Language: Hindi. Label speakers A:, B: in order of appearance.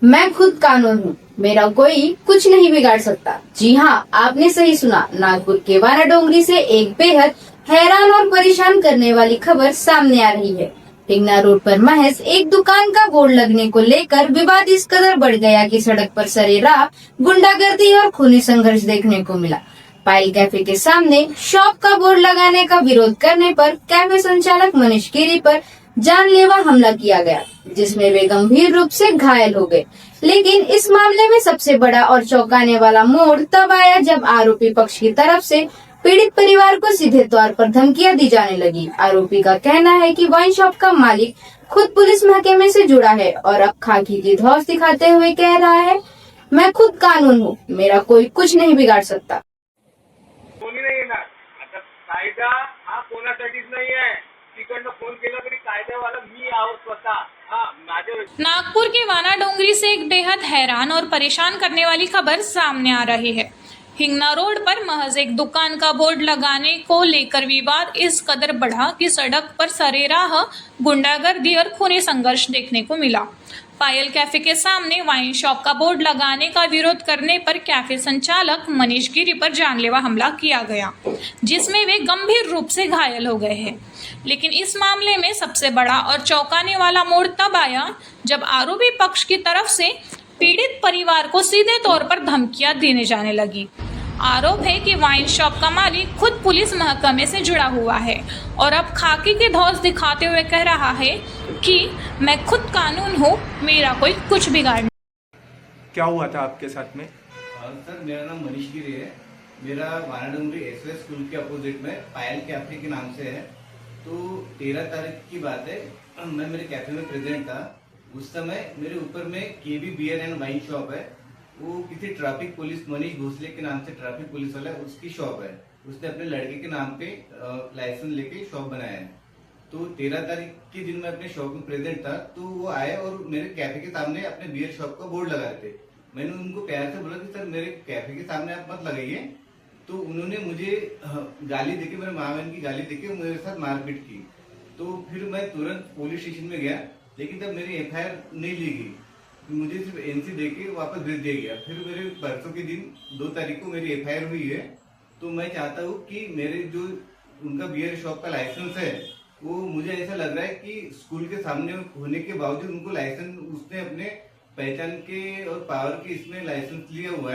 A: मैं खुद कानून हूँ, मेरा कोई कुछ नहीं बिगाड़ सकता। जी हाँ, आपने सही सुना। नागपुर के वाना डोंगरी से एक बेहद हैरान और परेशान करने वाली खबर सामने आ रही है। हिंगना रोड पर महज एक दुकान का बोर्ड लगने को लेकर विवाद इस कदर बढ़ गया कि सड़क पर सरेराह गुंडागर्दी और खूनी संघर्ष देखने को मिला। पायल कैफे के सामने शॉप का बोर्ड लगाने का विरोध करने पर कैफे संचालक मनीष गिरी पर जानलेवा हमला किया गया, जिसमें वे गंभीर रूप से घायल हो गए। लेकिन इस मामले में सबसे बड़ा और चौंकाने वाला मोड़ तब आया जब आरोपी पक्ष की तरफ से पीड़ित परिवार को सीधे तौर पर धमकियां दी जाने लगी। आरोपी का कहना है कि वाइन शॉप का मालिक खुद पुलिस महकमे से जुड़ा है और अब खाकी की धौंस दिखाते हुए कह रहा है, मैं खुद कानून हूँ, मेरा कोई कुछ नहीं बिगाड़ सकता।
B: कोणी नाही येणार। आता कायदा हा कोणासाठीच नाही आहे। तिकडनं फोन केला तरी कायद्यावाला मी आहोत स्वतः।
C: नागपुर के वाना डोंगरी से एक बेहद हैरान और परेशान करने वाली खबर सामने आ रही है। हिंगना रोड पर महज एक दुकान का बोर्ड लगाने को लेकर विवाद इस कदर बढ़ा कि सड़क पर सरेराह गुंडागर्दी और खूनी संघर्ष देखने को मिला। पायल कैफे के सामने वाइन शॉप का बोर्ड लगाने का विरोध करने पर कैफे संचालक मनीष गिरी पर जानलेवा हमला किया गया, जिसमें वे गंभीर रूप से घायल हो गए हैं। लेकिन इस मामले में सबसे बड़ा और चौंकाने वाला मोड़ तब आया जब आरोपी पक्ष की तरफ से पीड़ित परिवार को सीधे तौर पर धमकियां देने जाने लगी। आरोप है कि वाइन शॉप का मालिक खुद पुलिस महकमे से जुड़ा हुआ है और अब खाकी की धौंस दिखाते हुए कह रहा है कि मैं खुद कानून हूँ, मेरा कोई कुछ बिगाड़ नहीं।
D: क्या हुआ था आपके साथ में?
E: सर, मेरा नाम मनीष गिरी है। मेरा वाना डोंगरी एसओएस स्कूल के अपोजिट में पायल कैफे के नाम से है। तो 13 तारीख की बात है, मैं मेरे कैफे में प्रेजेंट था। उस समय मेरे ऊपर में केबी बियर एंड वाइन शॉप है। वो किसी ट्रैफिक पुलिस मनीष भोसले के नाम से ट्रैफिक पुलिस वाला है, उसकी शॉप है। उसने अपने लड़के के नाम पे लाइसेंस लेके शॉप बनाया है। तो 13 तारीख के दिन मैं अपने शॉप में प्रेजेंट था, तो वो आए और मेरे कैफे के सामने अपने बियर शॉप का बोर्ड लगा रहे थे। मैंने उनको प्यार से बोला कि सर मेरे कैफे के सामने आप मत लगाइए। तो उन्होंने मुझे गाली देके, मेरे माँ बहन की गाली देके मेरे साथ मारपीट की। तो फिर मैं तुरंत पुलिस स्टेशन में गया, लेकिन तब मेरी एफआईआर नहीं ली गई। मुझे सिर्फ एनसी देके वापस भेज दिया गया। फिर मेरे परसों के दिन 2 तारीख को मेरी एफआईआर हुई है। तो मैं चाहता हूँ कि मेरे जो उनका बियर शॉप का लाइसेंस है, वो मुझे ऐसा लग रहा है कि स्कूल के सामने होने के बावजूद उनको लाइसेंस उसने अपने पहचान के और पावर के इसमें लाइसेंस लिया हुआ है।